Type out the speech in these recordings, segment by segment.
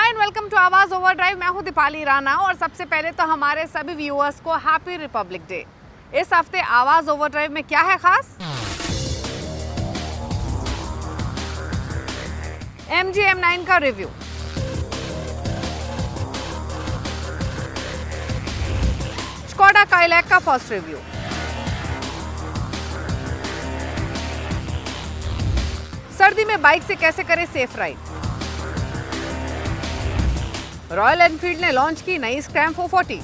Hi and welcome to आवाज overdrive. मैं हूं दीपाली राणा और सबसे पहले तो हमारे सभी व्यूअर्स को हैप्पी रिपब्लिक डे। इस हफ्ते आवाज ओवरड्राइव में क्या है खास? MG M9 का रिव्यू, स्कोडा काइलैक का फर्स्ट रिव्यू, सर्दी में बाइक से कैसे करें सेफ राइड, रॉयल एनफील्ड ने लॉन्च की नई स्क्रैम 440,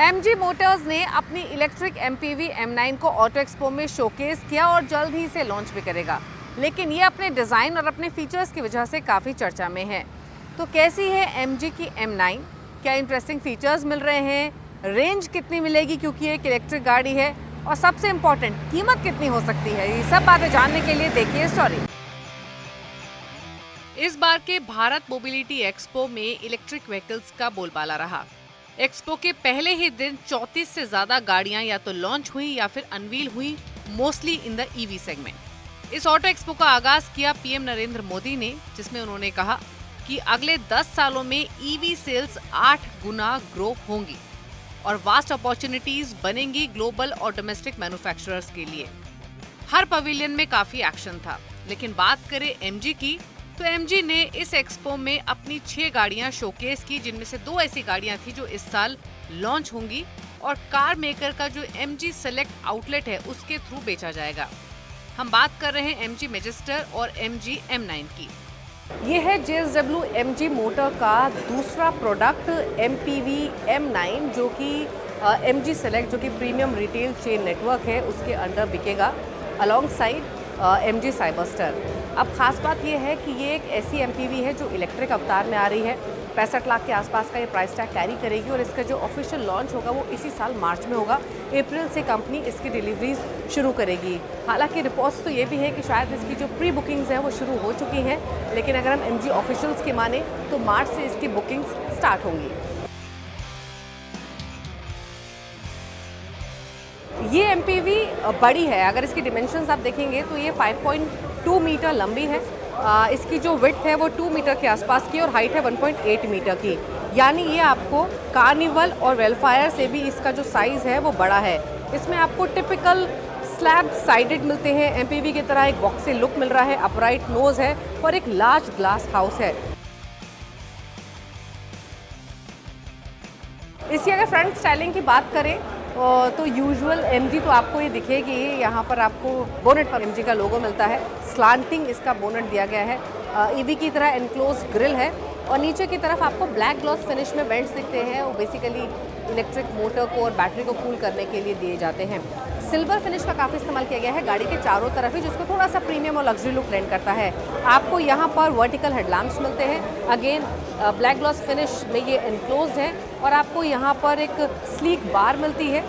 MG मोटर्स ने अपनी इलेक्ट्रिक MPV M9 को ऑटो एक्सपो में शोकेस किया और जल्द ही इसे लॉन्च भी करेगा, लेकिन ये अपने डिज़ाइन और अपने फीचर्स की वजह से काफ़ी चर्चा में है। तो कैसी है MG की M9? क्या इंटरेस्टिंग फीचर्स मिल रहे हैं? रेंज कितनी मिलेगी क्योंकि एक इलेक्ट्रिक गाड़ी है? और सबसे इम्पॉर्टेंट, कीमत कितनी हो सकती है? ये सब बातें जानने के लिए देखिए स्टोरी। इस बार के भारत मोबिलिटी एक्सपो में इलेक्ट्रिक व्हीकल्स का बोलबाला रहा। एक्सपो के पहले ही दिन 34 से ज्यादा गाड़ियां या तो लॉन्च हुई या फिर अनवील हुई, mostly in the EV segment. इस ऑटो एक्सपो का आगाज किया पीएम नरेंद्र मोदी ने, जिसमें उन्होंने कहा कि अगले 10 सालों में ईवी सेल्स 8 गुना ग्रो होंगी और वास्ट अपॉर्चुनिटीज बनेंगी ग्लोबल और डोमेस्टिक मैन्युफैक्चरर्स के लिए। हर पवेलियन में काफी एक्शन था, लेकिन बात करें MG की तो MG ने इस एक्सपो में अपनी 6 गाड़ियां शोकेस की, जिनमें से 2 ऐसी गाड़ियां थी जो इस साल लॉन्च होंगी और कार मेकर का जो MG सेलेक्ट आउटलेट है उसके थ्रू बेचा जाएगा। हम बात कर रहे हैं MG मैजिस्टर और MG M9 की। ये है JSW MG मोटर का दूसरा प्रोडक्ट MPV M9, जो कि MG सेलेक्ट, जो कि प्रीमियम रिटेल चेन नेटवर्क है, उसके अंडर बिकेगा अलॉन्ग साइड MG साइबरस्टर। अब खास बात यह है कि ये एक ऐसी MPV है जो इलेक्ट्रिक अवतार में आ रही है। 65 लाख के आसपास का ये प्राइस टैग कैरी करेगी और इसका जो ऑफिशियल लॉन्च होगा वो इसी साल मार्च में होगा। अप्रैल से कंपनी इसकी डिलीवरीज शुरू करेगी। हालांकि रिपोर्ट्स तो ये भी है कि शायद इसकी जो प्री बुकिंग्स हैं वो शुरू हो चुकी हैं, लेकिन अगर हम MG ऑफिशियल्स की माने तो मार्च से इसकी बुकिंग्स स्टार्ट होंगी। ये MPV बड़ी है। अगर इसकी डिमेंशंस आप देखेंगे तो ये 5.2 मीटर लंबी है। इसकी जो विड्थ है वो 2 मीटर के आसपास की और हाइट है 1.8 मीटर की। यानी ये आपको कार्निवल और वेलफायर से भी इसका जो साइज़ है वो बड़ा है। इसमें आपको टिपिकल स्लैब साइडेड मिलते हैं, MPV की तरह एक बॉक्सी लुक मिल रहा है, अपराइट नोज है और एक लार्ज ग्लास हाउस है। इसकी अगर फ्रंट स्टाइलिंग की बात करें तो यूजुअल MG तो आपको ये दिखेगी। यहाँ पर आपको बोनेट पर MG का लोगो मिलता है, स्लांटिंग इसका बोनेट दिया गया है, EV की तरह एनक्लोज ग्रिल है और नीचे की तरफ आपको ब्लैक ग्लॉस फिनिश में वेंट्स दिखते हैं। वो बेसिकली इलेक्ट्रिक मोटर को और बैटरी को कूल करने के लिए दिए जाते हैं। सिल्वर फिनिश का काफ़ी इस्तेमाल किया गया है गाड़ी के चारों तरफ ही, जिसको थोड़ा सा प्रीमियम और लग्जरी लुक लेंड करता है। आपको यहाँ पर वर्टिकल हेडलैम्प्स मिलते हैं, अगेन ब्लैक ग्लॉस फिनिश में ये एनक्लोज्ड है और आपको यहाँ पर एक स्लीक बार मिलती है।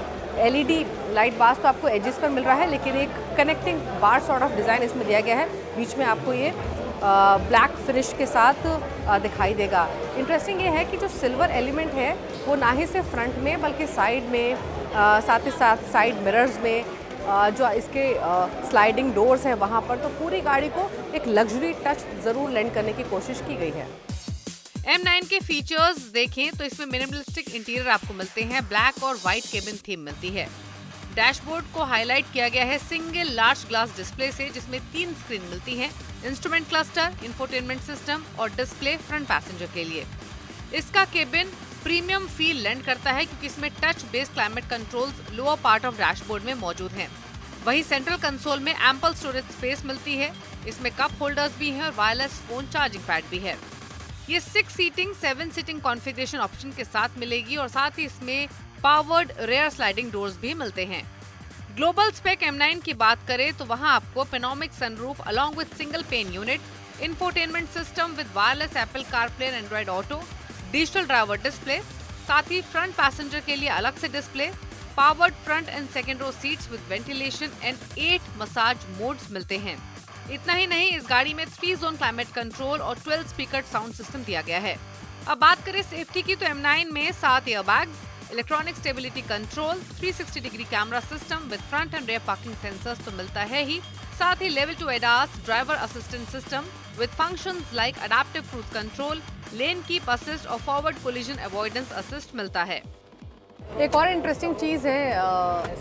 LED लाइट बार्स तो आपको एजेस पर मिल रहा है, लेकिन एक connecting bar sort of design इसमें दिया गया है। बीच में आपको ये ब्लैक फिनिश के साथ दिखाई देगा। इंटरेस्टिंग ये है कि जो सिल्वर एलिमेंट है वो ना ही सिर्फ फ्रंट में बल्कि साइड में, साथ ही साथ साइड मिरर्स में, जो इसके स्लाइडिंग डोर्स हैं वहाँ पर, तो पूरी गाड़ी को एक लग्जरी टच ज़रूर लेंड करने की कोशिश की गई है। M9 के फीचर्स देखें तो इसमें मिनिमलिस्टिक इंटीरियर आपको मिलते हैं, ब्लैक और व्हाइट केबिन थीम मिलती है। डैशबोर्ड को हाईलाइट किया गया है सिंगल लार्ज ग्लास डिस्प्ले से, जिसमें 3 स्क्रीन मिलती हैं, इंस्ट्रूमेंट क्लस्टर, इंफोटेनमेंट सिस्टम और डिस्प्ले फ्रंट पैसेंजर के लिए। इसका केबिन प्रीमियम फील लेंड करता है क्योंकि इसमें touch based climate controls lower part of dashboard में मौजूद हैं। वहीं सेंट्रल कंसोल में एम्पल स्टोरेज स्पेस मिलती है। इसमें कप होल्डर्स भी हैं और वायरलेस फोन चार्जिंग पैड भी है। ये 6 सीटिंग 7 सीटिंग कॉन्फ़िगरेशन ऑप्शन के साथ मिलेगी और साथ ही इसमें पावर्ड रेयर स्लाइडिंग डोर्स भी मिलते हैं। ग्लोबल स्पेक M9 की बात करें तो वहां आपको panoramic sunroof along with single pane unit, infotainment system with wireless Apple CarPlay and Android Auto, digital driver display, साथ ही फ्रंट पैसेंजर के लिए अलग से display, powered front and second row seats with ventilation and 8 massage modes मिलते हैं। इतना ही नहीं, इस गाड़ी में 3 जोन क्लाइमेट कंट्रोल और 12 स्पीकर साउंड सिस्टम दिया गया है। अब बात करें सेफ्टी की तो M9 में 7 एयरबैग्स, electronic stability control, 360 degree camera system with front and rear parking sensors तो मिलता है ही, साथ ही level 2 ADAS driver assistant system with functions like adaptive cruise control, lane keep assist और फॉरवर्ड कोलिजन अवॉइडेंस असिस्ट मिलता है। एक और इंटरेस्टिंग चीज़ है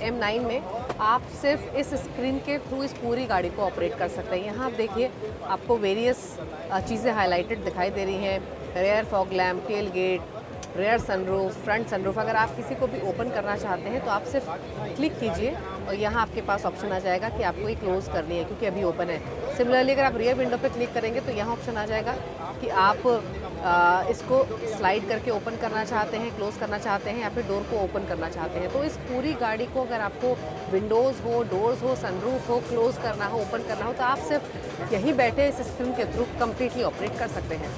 M9 में, आप सिर्फ इस स्क्रीन के थ्रू इस पूरी गाड़ी को ऑपरेट कर सकते हैं। यहाँ आप देखिए, आपको वेरियस चीज़ें हाईलाइटेड दिखाई दे रही हैं, rear fog lamp, tailgate, rear sunroof, front sunroof. अगर आप किसी को भी ओपन करना चाहते हैं तो आप सिर्फ क्लिक कीजिए और यहाँ आपके पास ऑप्शन आ जाएगा कि आपको ये क्लोज़ करनी है क्योंकि अभी ओपन है। सिमिलरली अगर आप रियर विंडो पे क्लिक करेंगे तो यहाँ ऑप्शन आ जाएगा कि आप इसको स्लाइड करके ओपन करना चाहते हैं, क्लोज़ करना चाहते हैं या फिर डोर को ओपन करना चाहते हैं। तो इस पूरी गाड़ी को अगर आपको विंडोज़ हो, डोर्स हो, सनरूफ हो, क्लोज़ करना हो, ओपन करना हो तो आप सिर्फ यहीं बैठे इस स्क्रीन के थ्रू कम्प्लीटली ऑपरेट कर सकते हैं।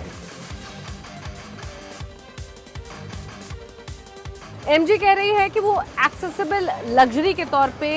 MG कह रही है कि वो एक्सेसिबल लग्जरी के तौर पे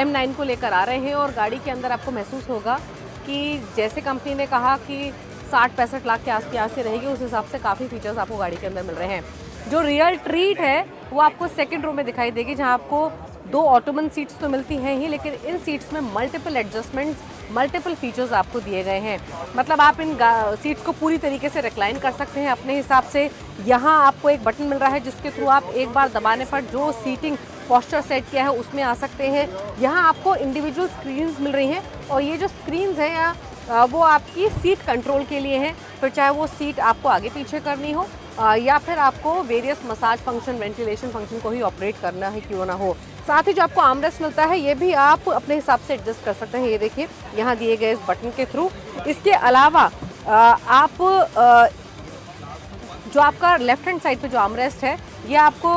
M9 को लेकर आ रहे हैं और गाड़ी के अंदर आपको महसूस होगा कि जैसे कंपनी ने कहा कि 60-65 लाख के आसपास से रहेगी, उस हिसाब से काफ़ी फीचर्स आपको गाड़ी के अंदर मिल रहे हैं। जो रियल ट्रीट है वो आपको सेकंड रो में दिखाई देगी, जहां आपको 2 ऑटोमन सीट्स तो मिलती हैं ही, लेकिन इन सीट्स में मल्टीपल एडजस्टमेंट्स, मल्टीपल फीचर्स आपको दिए गए हैं। मतलब आप इन सीट्स को पूरी तरीके से रिक्लाइन कर सकते हैं अपने हिसाब से। यहाँ आपको एक बटन मिल रहा है जिसके थ्रू आप एक बार दबाने पर जो सीटिंग पोस्चर सेट किया है उसमें आ सकते हैं। यहाँ आपको इंडिविजुअल स्क्रीन्स मिल रही हैं और ये जो स्क्रीन्स हैं वो आपकी सीट कंट्रोल के लिए हैं, फिर चाहे वो सीट आपको आगे पीछे करनी हो या फिर आपको various massage function, ventilation function को ही ऑपरेट करना है क्यों ना हो। साथ ही जो आपको आर्मरेस्ट मिलता है ये भी आप अपने हिसाब से एडजस्ट कर सकते हैं। ये देखिए यहाँ दिए गए इस बटन के थ्रू। इसके अलावा आप जो आपका लेफ्ट हैंड साइड पे जो आर्मरेस्ट है ये आपको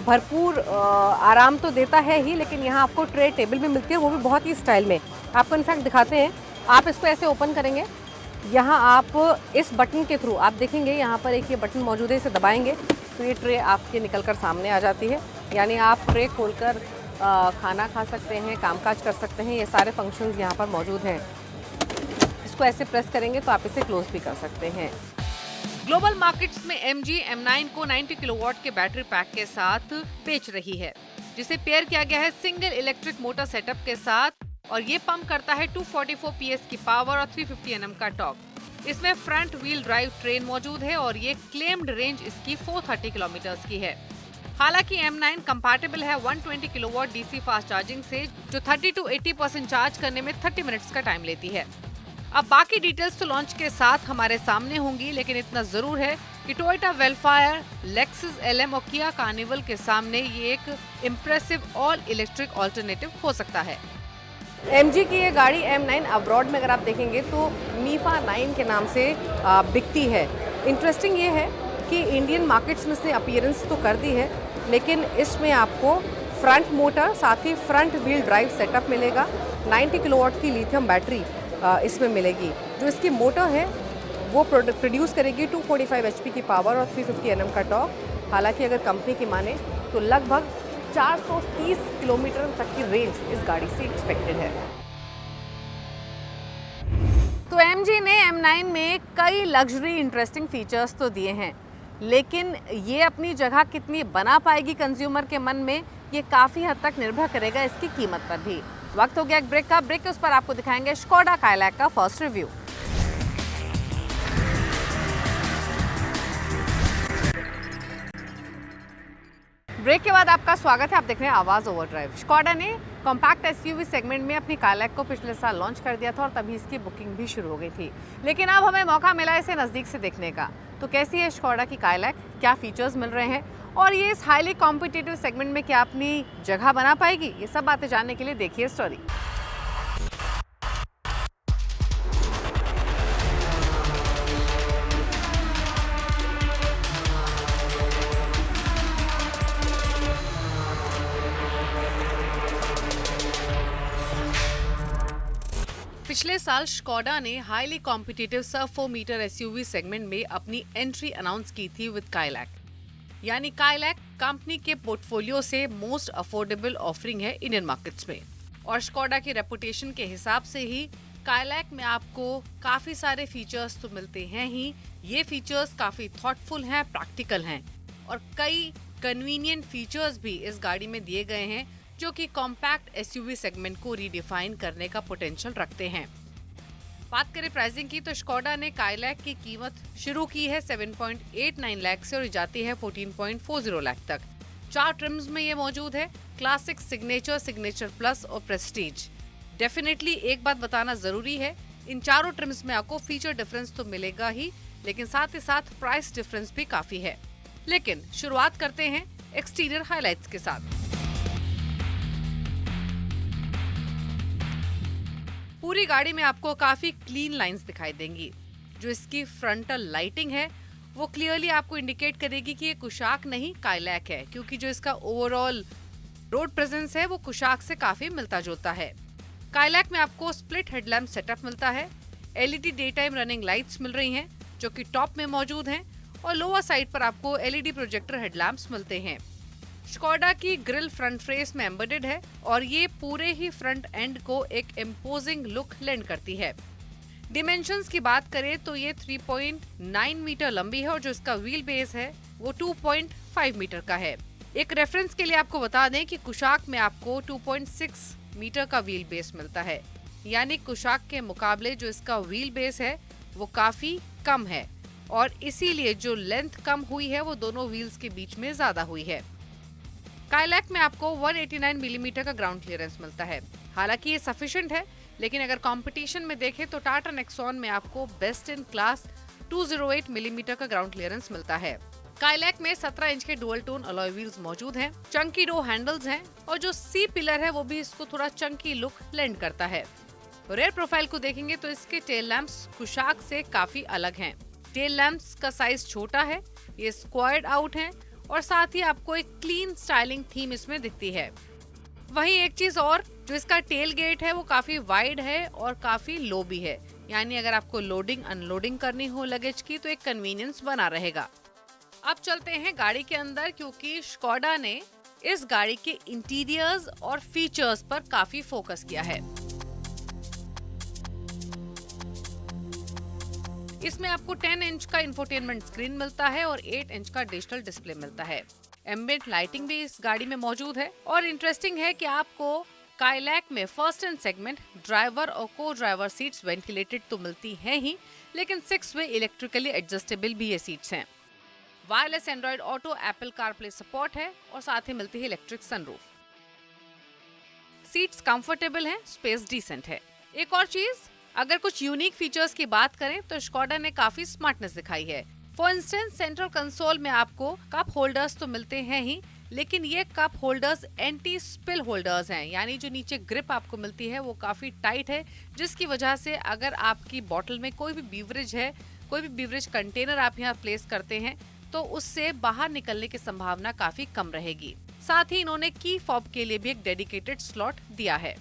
भरपूर आराम तो देता है ही, लेकिन यहाँ आपको ट्रे टेबल भी मिलती है, वो भी बहुत ही स्टाइल में। आपको इनफैक्ट दिखाते हैं, आप इसको ऐसे ओपन करेंगे, यहाँ आप इस बटन के थ्रू आप देखेंगे यहाँ पर एक ये बटन मौजूद है, इसे दबाएंगे तो ये ट्रे आपके निकल कर सामने आ जाती है। यानी आप ट्रे खोलकर खाना खा सकते हैं, कामकाज कर सकते हैं, ये सारे फंक्शंस यहाँ पर मौजूद हैं। इसको ऐसे प्रेस करेंगे तो आप इसे क्लोज भी कर सकते हैं। ग्लोबल मार्केट्स में MG M9 को 90 किलोवाट के बैटरी पैक के साथ बेच रही है, जिसे पेयर किया गया है सिंगल इलेक्ट्रिक मोटर सेटअप के साथ, और ये पंप करता है 244 PS की पावर और 350 Nm का टॉर्क। इसमें फ्रंट व्हील ड्राइव ट्रेन मौजूद है और ये क्लेम्ड रेंज इसकी 430 किलोमीटर्स की है। हालांकि M9 कंपैटिबल है 120 किलोवाट DC फास्ट चार्जिंग से, जो 30 to 80% चार्ज करने में 30 मिनट्स का टाइम लेती है। अब बाकी डिटेल्स तो लॉन्च के साथ हमारे सामने होंगी, लेकिन इतना जरूर है कि टोयोटा वेलफायर, लेक्सस LM और किया कार्निवल के सामने ये एक इम्प्रेसिव ऑल इलेक्ट्रिक ऑल्टरनेटिव हो सकता है। MG की ये गाड़ी M9 अब्रॉड में अगर आप देखेंगे तो मीफा 9 के नाम से बिकती है। इंटरेस्टिंग ये है कि इंडियन मार्केट्स में इसने अपीयरेंस तो कर दी है, लेकिन इसमें आपको फ्रंट मोटर साथ ही फ्रंट व्हील ड्राइव सेटअप मिलेगा। 90 किलोवाट की लिथियम बैटरी इसमें मिलेगी। जो इसकी मोटर है वो प्रोड्यूस करेगी 245 HP की पावर और 350 Nm का टॉर्क। हालांकि अगर कंपनी की माने तो लगभग 430 किलोमीटर तक की रेंज इस गाड़ी से एक्सपेक्टेड है। तो MG ने M9 में कई लग्जरी इंटरेस्टिंग फीचर्स तो दिए हैं, लेकिन ये अपनी जगह कितनी बना पाएगी कंज्यूमर के मन में, ये काफ़ी हद तक निर्भर करेगा इसकी कीमत पर भी। वक्त हो गया एक ब्रेक का। ब्रेक के उस पर आपको दिखाएंगे स्कोडा काइलैक का फर्स्ट रिव्यू। ब्रेक के बाद आपका स्वागत है। आप देख रहे हैं आवाज़ ओवरड्राइव। स्कोडा ने कॉम्पैक्ट SUV सेगमेंट में अपनी काइलैक को पिछले साल लॉन्च कर दिया था और तभी इसकी बुकिंग भी शुरू हो गई थी, लेकिन अब हमें मौका मिला इसे नज़दीक से देखने का। तो कैसी है स्कोडा की काइलैक, क्या फीचर्स मिल रहे हैं और ये इस हाईली कॉम्पिटिटिव सेगमेंट में क्या अपनी जगह बना पाएगी, ये सब बातें जानने के लिए देखिए स्टोरी। पिछले साल स्कोडा ने हाईली कॉम्पिटिटिव सब 4 मीटर SUV सेगमेंट में अपनी एंट्री अनाउंस की थी विद काइलैक। यानी काइलैक कंपनी के पोर्टफोलियो से मोस्ट अफोर्डेबल ऑफरिंग है इंडियन मार्केट्स में, और स्कोडा की रेपुटेशन के हिसाब से ही काइलैक में आपको काफी सारे फीचर्स तो मिलते हैं ही। ये फीचर्स काफी थॉटफुल हैं, प्रैक्टिकल हैं और कई कन्वीनियंट फीचर्स भी इस गाड़ी में दिए गए हैं, जो कि कॉम्पैक्ट एसयूवी सेगमेंट को रीडिफाइन करने का पोटेंशियल रखते हैं। बात करें प्राइसिंग की तो स्कोडा ने काइलैक की कीमत शुरू की है 7.89 लाख से और जाती है 14.40 लाख तक। 4 ट्रिम्स में ये मौजूद है, क्लासिक, सिग्नेचर, सिग्नेचर प्लस और प्रेस्टीज। डेफिनेटली एक बात बताना जरूरी है, इन चारों ट्रिम्स में आपको फीचर डिफरेंस तो मिलेगा ही, लेकिन साथ ही साथ प्राइस डिफरेंस भी काफी है। लेकिन शुरुआत करते हैं एक्सटीरियर हाइलाइट्स के साथ। पूरी गाड़ी में आपको काफी क्लीन लाइंस दिखाई देंगी। जो इसकी फ्रंटल लाइटिंग है वो क्लियरली आपको इंडिकेट करेगी कि ये कुशाक नहीं काइलैक है, क्योंकि जो इसका ओवरऑल रोड प्रेजेंस है वो कुशाक से काफी मिलता जुलता है। काइलैक में आपको स्प्लिट हेडलैम्प सेटअप मिलता है, LED day time running lights मिल रही हैं जो कि टॉप में मौजूद हैं, और लोअर साइड पर आपको एलईडी प्रोजेक्टर हेडलैम्प्स मिलते हैं। स्कोडा की ग्रिल फ्रंट फेस में एम्बेडेड है और ये पूरे ही फ्रंट एंड को एक इम्पोजिंग लुक लेंड करती है। डिमेंशंस की बात करें तो ये 3.9 मीटर लंबी है और जो इसका व्हील बेस है वो 2.5 मीटर का है। एक रेफरेंस के लिए आपको बता दें कि कुशाक में आपको 2.6 मीटर का व्हील बेस मिलता है, यानी कुशाक के मुकाबले जो इसका व्हील बेस है वो काफी कम है और इसीलिए जो लेंथ कम हुई है वो दोनों व्हील्स के बीच में ज्यादा हुई है। काइलैक में आपको 189 मिलीमीटर का ग्राउंड क्लियरेंस मिलता है। हालांकि ये सफिशिएंट है, लेकिन अगर कंपटीशन में देखें तो टाटा नेक्सॉन में आपको बेस्ट इन क्लास 208 मिलीमीटर का ग्राउंड क्लियरेंस मिलता है। काइलैक में 17 इंच के डुअल टोन अलॉय व्हील्स मौजूद हैं, चंकी डो हैंडल्स हैं और जो सी पिलर है वो भी इसको थोड़ा चंकी लुक लेंड करता है। रेयर प्रोफाइल को देखेंगे तो इसके टेल लैंप्स कुशाक से काफी अलग हैं। टेल लैंप्स का साइज छोटा है, ये स्क्वायर्ड आउट है और साथ ही आपको एक क्लीन स्टाइलिंग थीम इसमें दिखती है। वहीं एक चीज और, जो इसका टेल गेट है वो काफी वाइड है और काफी लो भी है, यानी अगर आपको लोडिंग अनलोडिंग करनी हो लगेज की तो एक कन्वीनियंस बना रहेगा। अब चलते हैं गाड़ी के अंदर, क्योंकि स्कोडा ने इस गाड़ी के इंटीरियर्स और फीचर्स पर काफी फोकस किया है। इसमें आपको 10 इंच का इंफोटेनमेंट स्क्रीन मिलता है और 8 इंच का डिजिटल डिस्प्ले मिलता है। एम्बिएंट लाइटिंग भी इस गाड़ी में मौजूद है और इंटरेस्टिंग है कि आपको काइलैक में फर्स्ट एंड सेगमेंट ड्राइवर और को ड्राइवर सीट्स वेंटिलेटेड तो मिलती हैं ही, लेकिन 6 वे इलेक्ट्रिकली एडजस्टेबल भी ये सीट्स हैं। Wireless Android auto, Apple CarPlay support है और साथ ही मिलती है इलेक्ट्रिक सनरूफ। सीट्स कंफर्टेबल हैं, स्पेस डिसेंट है। एक और चीज, अगर कुछ यूनिक फीचर्स की बात करें तो स्कोडा ने काफी स्मार्टनेस दिखाई है। फॉर इंस्टेंस सेंट्रल कंसोल में आपको कप होल्डर्स तो मिलते हैं ही, लेकिन ये cup holders anti spill holders हैं, यानी जो नीचे ग्रिप आपको मिलती है वो काफी टाइट है, जिसकी वजह से अगर आपकी बॉटल में कोई भी बीवरेज है, कोई भी बीवरेज कंटेनर आप यहाँ प्लेस करते हैं तो उससे बाहर निकलने की संभावना काफी कम रहेगी। साथ ही इन्होंने की फॉब के लिए भी एक डेडिकेटेड स्लॉट दिया है।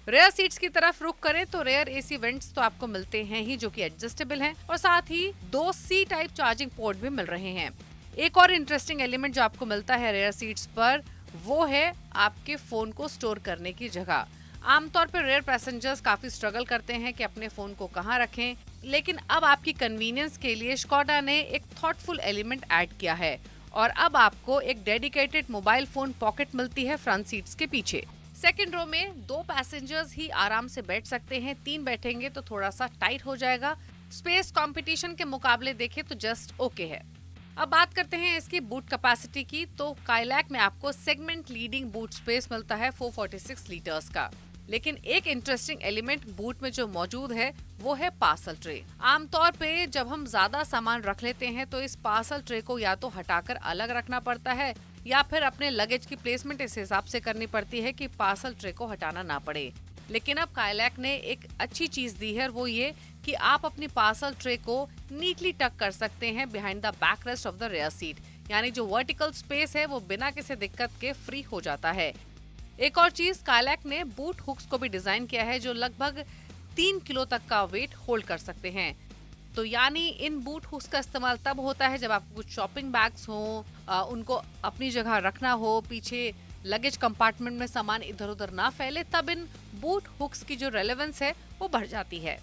रेयर सीट्स की तरफ रुख करें तो रेयर एसी वेंट्स तो आपको मिलते हैं ही, जो कि एडजस्टेबल हैं और साथ ही 2 सी टाइप चार्जिंग पोर्ट भी मिल रहे हैं। एक और इंटरेस्टिंग एलिमेंट जो आपको मिलता है रेयर सीट्स पर वो है आपके फोन को स्टोर करने की जगह। आमतौर पर रेयर पैसेंजर्स काफी स्ट्रगल करते हैं कि अपने फोन को कहाँ रखें, लेकिन अब आपकी कन्वीनियंस के लिए स्कोडा ने एक थॉटफुल एलिमेंट ऐड किया है और अब आपको एक डेडिकेटेड मोबाइल फोन पॉकेट मिलती है फ्रंट सीट्स के पीछे। सेकंड रो में 2 पैसेंजर्स ही आराम से बैठ सकते हैं, 3 बैठेंगे तो थोड़ा सा टाइट हो जाएगा। स्पेस कंपटीशन के मुकाबले देखें तो जस्ट ओके है। अब बात करते हैं इसकी बूट कैपेसिटी की, तो काइलैक में आपको सेगमेंट लीडिंग बूट स्पेस मिलता है 446 लीटर्स का। लेकिन एक इंटरेस्टिंग एलिमेंट बूट में जो मौजूद है वो है पार्सल ट्रे। आमतौर पे जब हम ज्यादा सामान रख लेते हैं तो इस पार्सल ट्रे को या तो हटाकर अलग रखना पड़ता है या फिर अपने लगेज की प्लेसमेंट इस हिसाब से करनी पड़ती है कि पार्सल ट्रे को हटाना ना पड़े। लेकिन अब काइलैक ने एक अच्छी चीज दी है और वो ये कि आप अपनी पार्सल ट्रे को नीटली टक कर सकते हैं behind the back rest of the rare seat, यानी जो वर्टिकल स्पेस है वो बिना किसी दिक्कत के फ्री हो जाता है। एक और चीज, काइलैक ने बूट हुक्स को भी डिजाइन किया है जो लगभग 3 किलो तक का वेट होल्ड कर सकते हैं। तो यानी इन बूट हुक्स का इस्तेमाल तब होता है जब आपको कुछ शॉपिंग बैग्स हो, उनको अपनी जगह रखना हो, पीछे लगेज कंपार्टमेंट में सामान इधर उधर ना फैले, तब इन बूट हुक्स की जो रेलेवेंस है वो बढ़ जाती है।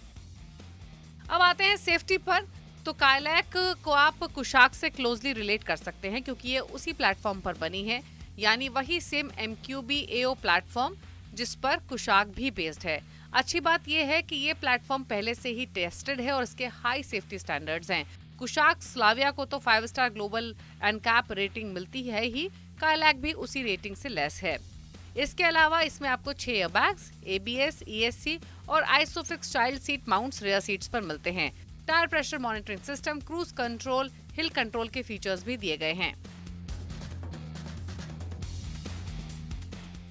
अब आते हैं सेफ्टी पर, तो काइलैक को आप कुशाक से क्लोजली रिलेट कर सकते हैं क्योंकि ये उसी प्लेटफॉर्म पर बनी है। यानी वही सेम MQB AO प्लेटफॉर्म जिस पर कुशाक भी बेस्ड है। अच्छी बात यह है कि ये प्लेटफॉर्म पहले से ही टेस्टेड है और इसके हाई सेफ्टी स्टैंडर्ड्स हैं। कुशाक स्लाविया को तो 5 स्टार ग्लोबल एनकैप रेटिंग मिलती है ही, काइलैक भी उसी रेटिंग से लेस है। इसके अलावा इसमें आपको 6 एयरबैग्स, ABS, ESC और isofix child seat mounts rear seats पर मिलते हैं। Tyre pressure monitoring system, cruise control, hill control के फीचर्स भी दिए गए हैं।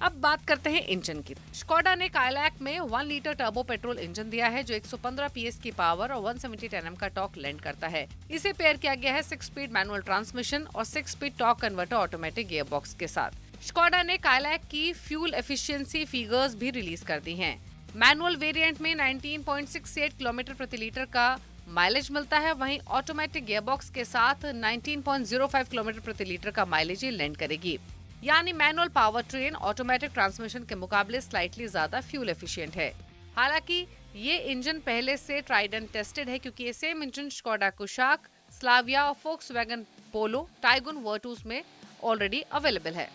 अब बात करते हैं इंजन की। स्कोडा ने काइलैक में 1 लीटर टर्बो पेट्रोल इंजन दिया है जो 115 PS की पावर और 170 Nm का टॉर्क लैंड करता है। इसे पेयर किया गया है 6 स्पीड मैनुअल ट्रांसमिशन और 6 speed torque converter automatic gearbox के साथ। स्कोडा ने काइलैक की फ्यूल एफिशिएंसी फिगर्स भी रिलीज कर दी हैं। मैनुअल वेरिएंट में 19.68 किलोमीटर प्रति लीटर का माइलेज मिलता है, वहीं ऑटोमेटिक गियरबॉक्स के साथ 19.05 किलोमीटर प्रति लीटर का माइलेज ही लैंड करेगी। यानी manual power train automatic transmission के मुकाबले स्लाइटली ज्यादा फ्यूल एफिशिएंट है। हालांकि ये इंजन पहले से ट्राइड एंड टेस्टेड है क्योंकि ये same engine Skoda Kushaq, Slavia और फोक्सवैगन पोलो, टाइगुन वर्टूस में ऑलरेडी अवेलेबल है।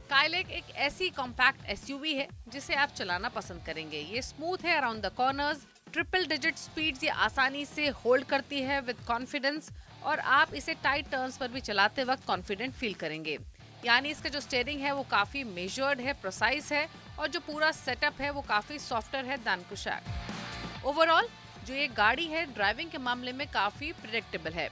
काइलैक एक ऐसी कॉम्पैक्ट SUV है जिसे आप चलाना पसंद करेंगे। ये स्मूथ है around the corners, triple digit speeds ये आसानी से होल्ड करती है विद कॉन्फिडेंस और आप इसे टाइट टर्न्स पर भी चलाते वक्त कॉन्फिडेंट फील करेंगे। यानी इसका जो स्टीयरिंग है वो काफी मेजर्ड है, प्रिसाइज है और जो पूरा सेटअप है वो काफी सॉफ्टर है दैन कुशाक। ओवरऑल जो ये गाड़ी है ड्राइविंग के मामले में काफी प्रेडिक्टेबल है।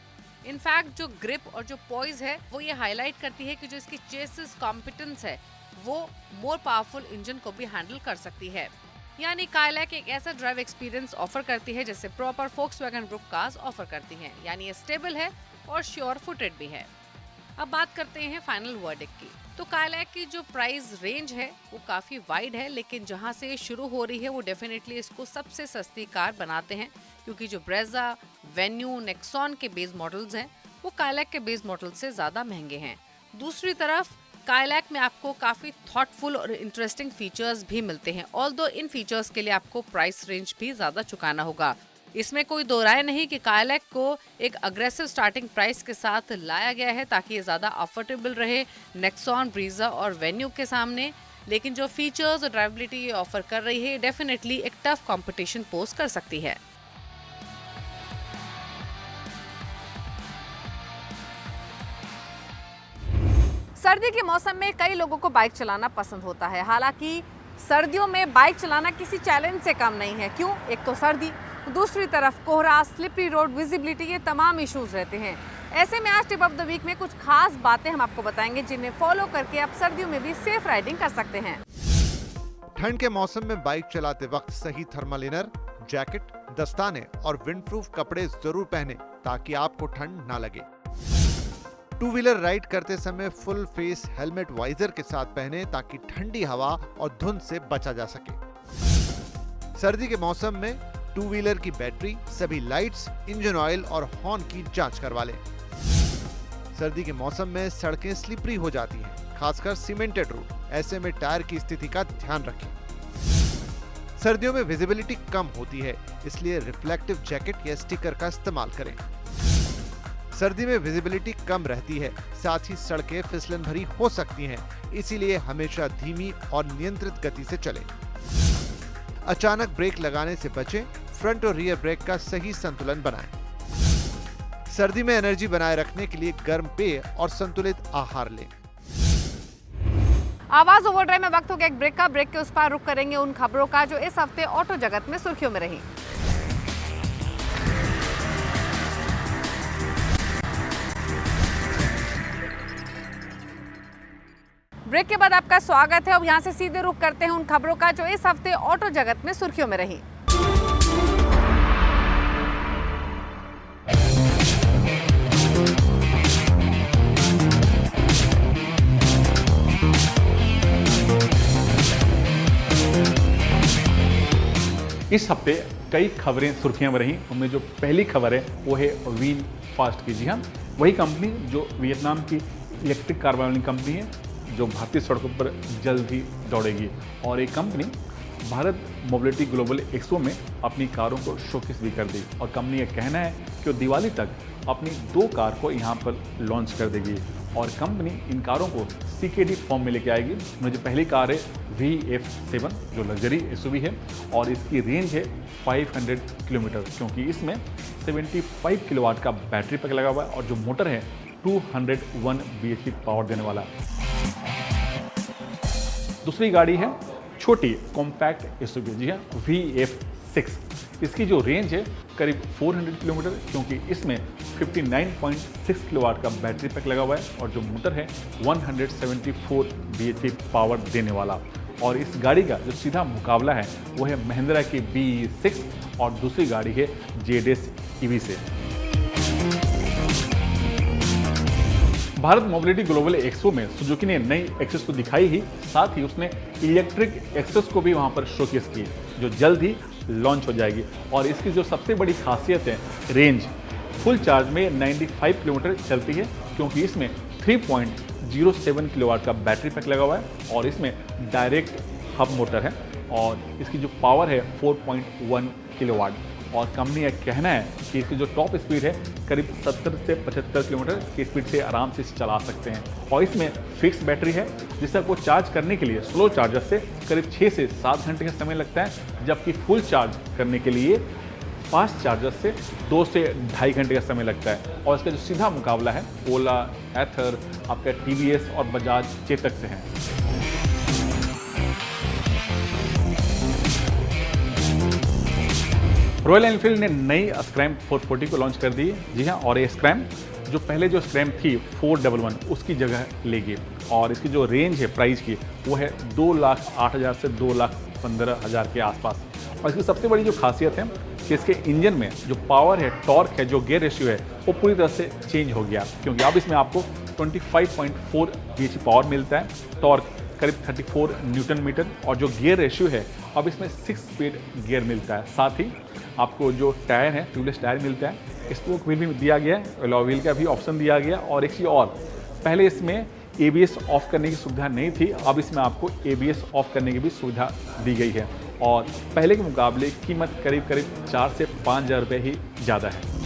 इनफैक्ट जो ग्रिप और जो पॉइज है वो ये हाईलाइट करती है कि जो इसकी चेसिस कॉम्पिटेंस है वो मोर पावरफुल इंजन को भी हैंडल कर सकती है। यानी काइलैक एक ऐसा ड्राइव एक्सपीरियंस ऑफर करती है जैसे proper Volkswagen group cars offer करती हैं। यानी ये स्टेबल है और श्योर फुटेड भी है। अब बात करते हैं फाइनल वर्डिक्ट की। तो काइलैक की जो प्राइस रेंज है वो काफी वाइड है, लेकिन जहां से शुरू हो रही है वो डेफिनेटली इसको सबसे सस्ती कार बनाते हैं क्योंकि जो ब्रेजा, वेन्यू, नेक्सॉन के बेस मॉडल्स हैं वो काइलैक के बेस मॉडल से ज्यादा महंगे हैं। दूसरी तरफ काइलैक में आपको काफी थॉटफुल और इंटरेस्टिंग फीचर्स भी मिलते हैं, ऑल्दो इन फीचर्स के लिए आपको प्राइस रेंज भी ज्यादा चुकाना होगा। इसमें कोई दो राय नहीं कि काइलैक को एक अग्रेसिव स्टार्टिंग प्राइस के साथ लाया गया है ताकि ये ज्यादा अफोर्डेबल रहे नेक्सॉन, ब्रीजा और वेन्यू के सामने। लेकिन जो फीचर्स और ड्राइवेबिलिटी ये ऑफर कर रही है डेफिनेटली एक टफ कंपटीशन पोज कर सकती है। सर्दी के मौसम में कई लोगों को बाइक चलाना पसंद होता है। हालांकि सर्दियों में बाइक चलाना किसी चैलेंज से कम नहीं है। क्यों? एक तो सर्दी, दूसरी तरफ कोहरा, स्लिपरी रोड, विजिबिलिटी, ये तमाम इश्यूज रहते हैं। ऐसे में आज टिप ऑफ द वीक में कुछ खास बातें हम आपको बताएंगे जिन्हें फॉलो करके आप सर्दियों में भी सेफ राइडिंग कर सकते हैं। ठंड के मौसम में बाइक चलाते वक्त सही थर्मल इनर, जैकेट, दस्ताने और विंडप्रूफ कपड़े जरूर पहने ताकि आपको ठंड ना लगे। टू व्हीलर राइड करते समय फुल फेस हेलमेट वाइजर के साथ पहने ताकि ठंडी हवा और धुंध से बचा जा सके। सर्दी के मौसम में टू व्हीलर की बैटरी, सभी लाइट्स, इंजन ऑयल और हॉर्न की जांच करवा लें। सर्दी के मौसम में सड़कें स्लिपरी हो जाती हैं, खासकर सीमेंटेड रोड। ऐसे में टायर की स्थिति का ध्यान रखें। सर्दियों में विजिबिलिटी कम होती है, इसलिए रिफ्लेक्टिव जैकेट या स्टिकर का इस्तेमाल करें। सर्दी में विजिबिलिटी कम रहती है, साथ ही सड़कें फिसलन भरी हो सकती हैं, इसीलिए हमेशा धीमी और नियंत्रित गति से चलें। अचानक ब्रेक लगाने से बचें, फ्रंट और रियर ब्रेक का सही संतुलन बनाएं। सर्दी में एनर्जी बनाए रखने के लिए गर्म पेय और संतुलित आहार लें। आवाज ओवरड्राइव में वक्त हो गया एक ब्रेक का। ब्रेक के उस पार रुक करेंगे उन खबरों का जो इस हफ्ते ऑटो जगत में सुर्खियों में रही। ब्रेक के बाद आपका स्वागत है। अब यहाँ से सीधे रुक करते हैं उन खबरों का जो इस हफ्ते ऑटो जगत में सुर्खियों में रही। इस हफ्ते कई खबरें सुर्खियां में रहीं। उनमें जो पहली खबर है वो है व्हील फास्ट की। जी हाँ, वही कंपनी जो वियतनाम की इलेक्ट्रिक कार वाली कंपनी है जो भारतीय सड़कों पर जल्द ही दौड़ेगी। और एक company Bharat mobility global expo में अपनी कारों को शोकेस भी कर दी और कंपनी का कहना है कि वो दिवाली तक अपनी 2 कार को यहाँ पर लॉन्च कर देगी और कंपनी इन कारों को CKD फॉर्म में लेके आएगी। उनमें जो पहली कार है VF7 जो लग्जरी SUV है और इसकी रेंज है 500 किलोमीटर, क्योंकि इसमें 75 किलोवाट का बैटरी पैक लगा हुआ है और जो मोटर है 201 bhp पावर देने वाला। दूसरी गाड़ी है छोटी कॉम्पैक्ट SUV, जी हाँ VF6। इसकी जो रेंज है करीब 400 किलोमीटर, क्योंकि इसमें 59.6 किलोवाट का बैटरी पैक लगा हुआ है और जो मोटर है 174 bhp पावर देने वाला। और इस गाड़ी का जो सीधा मुकाबला है वो है महिंद्रा की BE6 और दूसरी गाड़ी है ZS EV से। भारत मोबिलिटी ग्लोबल एक्सपो में सुजुकी ने नई एक्सेस तो दिखाई ही, साथ ही उसने इलेक्ट्रिक एक्सेस को भी वहां पर शोकेस की जो जल्द ही लॉन्च हो जाएगी। और इसकी जो सबसे बड़ी खासियत है रेंज, फुल चार्ज में 95 किलोमीटर चलती है, क्योंकि इसमें 3.07 किलोवाट का बैटरी पैक लगा हुआ है और इसमें डायरेक्ट हब मोटर है और इसकी जो पावर है 4.1 किलोवाट। और कंपनी का कहना है कि इसकी जो टॉप स्पीड है करीब 70 से 75 किलोमीटर की स्पीड से आराम से चला सकते हैं। और इसमें फिक्स बैटरी है जिसे आपको चार्ज करने के लिए स्लो चार्जर से करीब 6 से 7 घंटे का समय लगता है, जबकि फुल चार्ज करने के लिए फास्ट चार्जर से 2 से 2.5 घंटे का समय लगता है। और इसका जो सीधा मुकाबला है ओला, एथर, आपका TVS और बजाज चेतक से है। रॉयल एनफील्ड ने नई स्क्रैम 440 को लॉन्च कर दी है, जी हाँ। और ये स्क्रैम जो पहले जो स्क्रैम थी 411 उसकी जगह लेगी और इसकी जो रेंज है प्राइस की वो है 2,08,000 से 2,15,000 के आसपास। और इसकी सबसे बड़ी जो खासियत है कि इसके इंजन में जो पावर है, टॉर्क है, जो गियर रेशियो है वो पूरी तरह से चेंज हो गया, क्योंकि अब इसमें आपको 25.4 bhp पावर मिलता है, टॉर्क करीब 34 न्यूटन मीटर और जो गियर रेशियो है अब इसमें 6 स्पीड गियर मिलता है। साथ ही आपको जो टायर है ट्यूबलेस टायर मिलता है, स्पोक व्हील भी दिया गया है, अलॉय व्हील का भी ऑप्शन दिया गया। और एक चीज़ और, पहले इसमें ABS ऑफ करने की सुविधा नहीं थी, अब इसमें आपको ABS ऑफ करने की भी सुविधा दी गई है और पहले के मुकाबले कीमत करीब 4 से 5 हज़ार रुपये ही ज़्यादा है।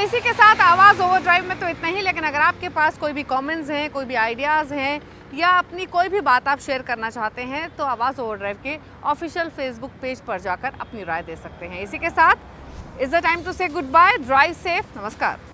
इसी के साथ आवाज़ ओवरड्राइव में तो इतना ही, लेकिन अगर आपके पास कोई भी कमेंट्स हैं, कोई भी आइडियाज़ हैं या अपनी कोई भी बात आप शेयर करना चाहते हैं तो आवाज़ ओवरड्राइव के ऑफिशियल फेसबुक पेज पर जाकर अपनी राय दे सकते हैं। इसी के साथ इट्स द टाइम टू से गुड बाय, ड्राइव सेफ, नमस्कार।